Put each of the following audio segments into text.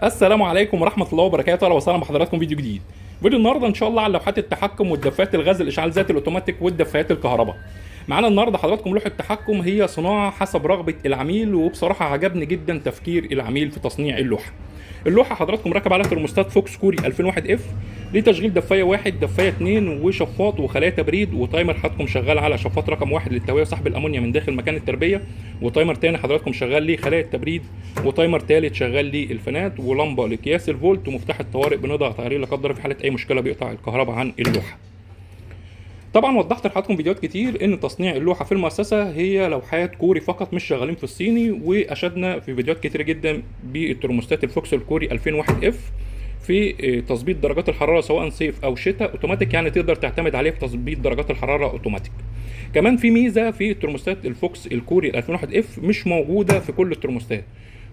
السلام عليكم ورحمه الله وبركاته. اهلا وسهلا بحضراتكم فيديو جديد. فيديو النهارده ان شاء الله عن لوحات التحكم والدفايات الغاز الاشعال ذاتي الاوتوماتيك والدفايات الكهرباء. معانا النهارده حضراتكم لوحه تحكم هي صناعه حسب رغبه العميل، وبصراحه عجبني جدا تفكير العميل في تصنيع اللوحه. اللوحه حضراتكم راكب عليها ترموستات فوكس كوري 2001 اف لتشغيل دفايه 1 دفايه 2 وشفاط وخلايا تبريد، وتايمر حضراتكم شغال على شفاط رقم 1 للتهويه وسحب الامونيا من داخل مكان التربيه، وتايمر تاني حضراتكم شغال ليه خلايا التبريد، وتايمر تالت شغال ليه الفانات، ولمبه لقياس الفولت، ومفتاح الطوارئ بنضغط عليه لا قدر في حاله اي مشكله بيقطع الكهرباء عن اللوحه. طبعا وضحت لحضراتكم فيديوهات كتير ان تصنيع اللوحه في المؤسسه هي لوحات كوري فقط، مش شغالين في الصيني، واشدنا في فيديوهات كتير جدا بالترموستات الفوكس الكوري 2001 اف في تظبيط درجات الحراره سواء صيف او شتاء اوتوماتيك، يعني تقدر تعتمد عليه في تظبيط درجات الحراره اوتوماتيك. كمان في ميزه في الترموستات الفوكس الكوري 2001 اف مش موجوده في كل الترموستات،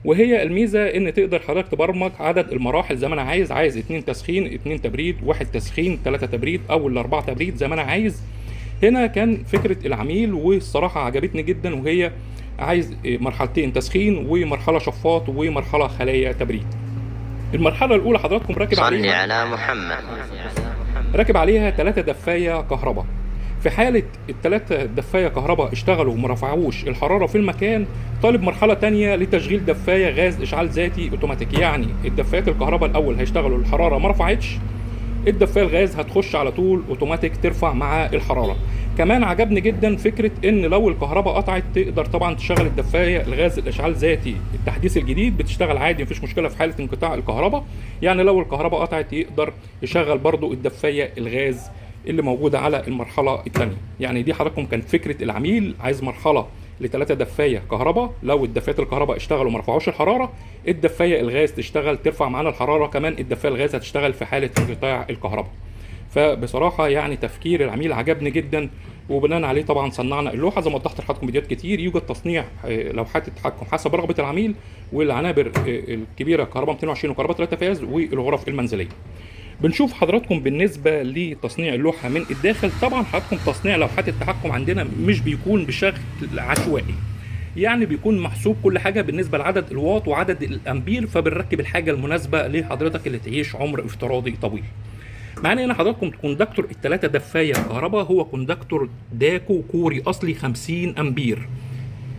وهي الميزه ان تقدر حضرتك تبرمج عدد المراحل زي ما انا عايز 2 تسخين 2 تبريد 1 تسخين 3 تبريد او الاربعه تبريد زي ما انا عايز. هنا كان فكره العميل والصراحه عجبتني جدا، وهي عايز مرحلتين تسخين ومرحله شفاط ومرحله خلايا تبريد. المرحله الاولى حضراتكم صل على محمد. راكب عليها 3 دفايه كهرباء. في حالة الثلاثة دفاية كهرباء اشتغلوا وما رفعوش الحرارة في المكان، طالب مرحلة تانية لتشغيل دفاية غاز إشعال ذاتي أوتوماتيك، يعني الدفايات الكهرباء الأول هيشتغلوا الحرارة ما رفعتش، الدفاية الغاز هتخش على طول أوتوماتيك ترفع مع الحرارة. كمان عجبني جدا فكرة إن لو الكهرباء قطعت تقدر طبعا تشغل الدفاية الغاز الإشعال ذاتي التحديث الجديد بتشتغل عادي مفيش مشكلة في حالة انقطاع الكهرباء، يعني لو الكهرباء قطعت يقدر يشغل برضو الدفاية الغاز اللي موجوده على المرحله الثانيه. يعني دي حضراتكم كانت فكره العميل، عايز مرحله لثلاثه دفايه كهرباء، لو الدفايات الكهرباء اشتغلوا ما رفعوش الحراره الدفايه الغاز تشتغل ترفع معانا الحراره، كمان الدفايه الغاز هتشتغل في حاله انقطاع الكهرباء. فبصراحه يعني تفكير العميل عجبني جدا، وبناء عليه طبعا صنعنا اللوحه. زي ما وضحت لحضراتكم فيديوهات كتير، يوجد تصنيع لوحات التحكم حسب رغبه العميل، والعنابر الكبيره كهرباء 220 وكهرباء 3 فاز، والغرف المنزليه. بنشوف حضراتكم بالنسبة لتصنيع اللوحة من الداخل. طبعا حضراتكم تصنيع لوحات التحكم عندنا مش بيكون بشكل عشوائي، يعني بيكون محسوب كل حاجة بالنسبة لعدد الواط وعدد الأمبير، فبنركب الحاجة المناسبة لحضرتك اللي تعيش عمر افتراضي طويل. معانا هنا حضراتكم كوندكتور الثلاثة دفاية كهرباء، هو كوندكتور داكو كوري أصلي 50 أمبير،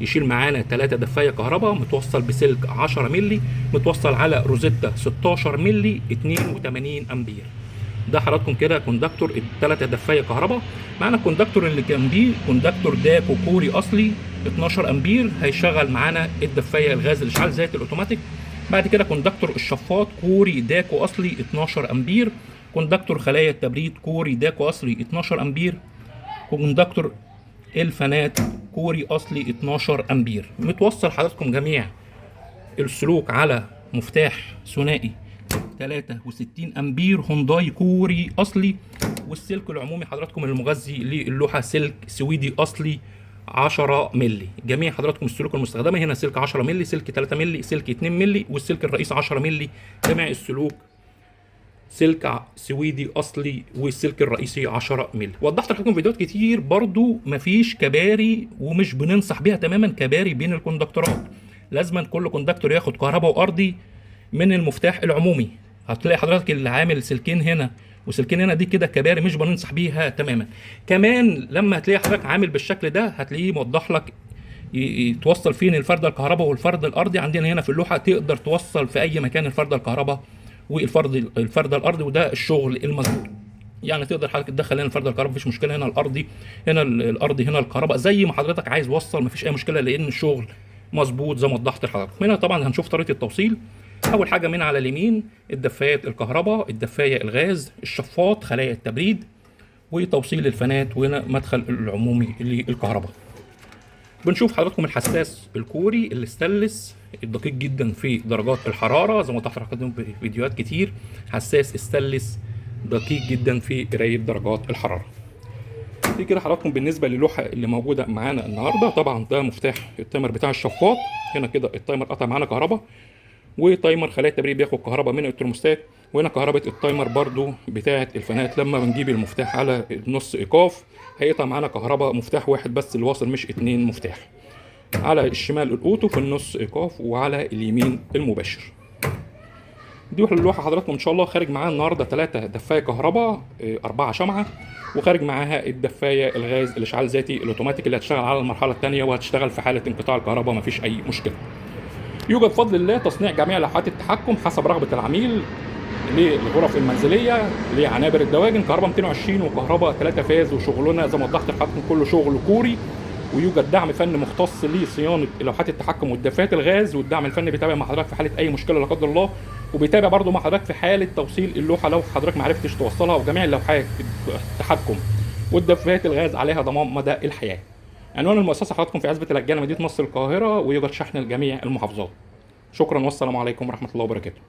يشيل معانا 3 دفايه كهرباء، متوصل بسلك 10 مللي، متوصل على روزيتا 16 مللي 82 امبير. ده حضراتكم كده كوندكتور الثلاثه دفايه كهرباء. معانا الكوندكتور اللي جنبيه كوندكتور داكو كوري اصلي 12 امبير، هيشغل معانا الدفايه الغاز الاشعال ذاتي الاوتوماتيك. بعد كده كوندكتور الشفاط كوري داكو اصلي 12 امبير، كوندكتور خلايا التبريد كوري داكو اصلي 12 امبير، كوندكتور الفانات كوري اصلي 12 امبير. متوصل حضراتكم جميع السلوك على مفتاح ثنائي 63 امبير هونداي كوري اصلي، والسلك العمومي حضراتكم المغذي للوحه سلك سويدي اصلي 10 مللي. جميع حضراتكم السلوك المستخدمه هنا سلك 10 مللي، سلك 3 مللي، سلك 2 مللي، والسلك الرئيسي 10 مللي. جميع السلوك سلك سويدي اصلي، والسلك الرئيسي 10 مللي. وضحت لكم فيديوهات كتير برضو مفيش كباري، ومش بننصح بيها تماما كباري بين الكوندكتورات، لازما كل كوندكتور ياخد كهرباء وارضي من المفتاح العمومي. هتلاقي حضرتك اللي عامل سلكين هنا وسلكين هنا، دي كده كباري مش بننصح بيها تماما. كمان لما هتلاقي حضرتك عامل بالشكل ده هتلاقيه موضح لك يتوصل فين الفرد الكهرباء والفرد الارضي. عندنا هنا في اللوحه تقدر توصل في اي مكان الفرد الكهرباء والفرد الارضي، وده الشغل المظبوط. يعني تقدر حضرتك تدخل هنا الفرد الكهرباء مفيش مشكله، هنا الارضي هنا الارضي هنا الكهرباء، زي ما حضرتك عايز وصل مفيش اي مشكله، لان الشغل مظبوط زي ما وضحت لحضرتك. هنا طبعا هنشوف طريقه التوصيل. اول حاجه من على اليمين الدفايات الكهرباء، الدفايه الغاز، الشفاط، خلايا التبريد، وتوصيل الفانات، وهنا مدخل العمومي للكهرباء. بنشوف حضراتكم الحساس الكوري الاستانلس الدقيق جدا في درجات الحراره، زي ما وضحت لحضراتكم في فيديوهات كتير، حساس استانلس دقيق جدا في قرايه درجات الحراره. دي كده حضراتكم بالنسبه للوحه اللي موجوده معانا النهارده. طبعا ده مفتاح التايمر بتاع الشفاط، هنا كده التايمر قطع معانا كهرباء، وتايمر خلايا التبريد بياخد كهرباء من الترموستات، وهنا كهرباء التايمر برضو بتاعه الفانات. لما بنجيب المفتاح على نص ايقاف هيقطع معانا كهرباء مفتاح واحد بس اللي واصل، مش 2 مفتاح. على الشمال الاوتو، في النص ايقاف، وعلى اليمين المباشر. دي اللوحه حضراتكم ان شاء الله خارج معاها النهارده 3 دفايه كهرباء، 4 شمعه، وخارج معاها الدفايه الغاز الاشعال ذاتي الاوتوماتيك اللي هتشتغل على المرحله الثانيه وهتشتغل في حاله انقطاع الكهرباء مفيش اي مشكله. يوجد بفضل الله تصنيع جميع لوحات التحكم حسب رغبه العميل للغرف المنزليه، لعنابر الدواجن كهرباء 220 وكهرباء 3 فاز، وشغلنا زي ما وضحت لحضراتكم كله شغل كوري. ويوجد دعم فني مختص لصيانه لوحات التحكم والدفايات الغاز، والدعم الفني بيتابع مع حضرتك في حاله اي مشكله لا قدر الله، وبيتابع برضو مع حضرتك في حاله توصيل اللوحه لو حضرتك ما عرفتش توصلها. وجميع اللوحات التحكم والدفايات الغاز عليها ضمان مدى الحياه. عنوان المؤسسه حضراتكم في عزبه الهجانه مدينه نصر القاهره، ويوجد شحن لجميع المحافظات. شكرا والسلام عليكم ورحمه الله وبركاته.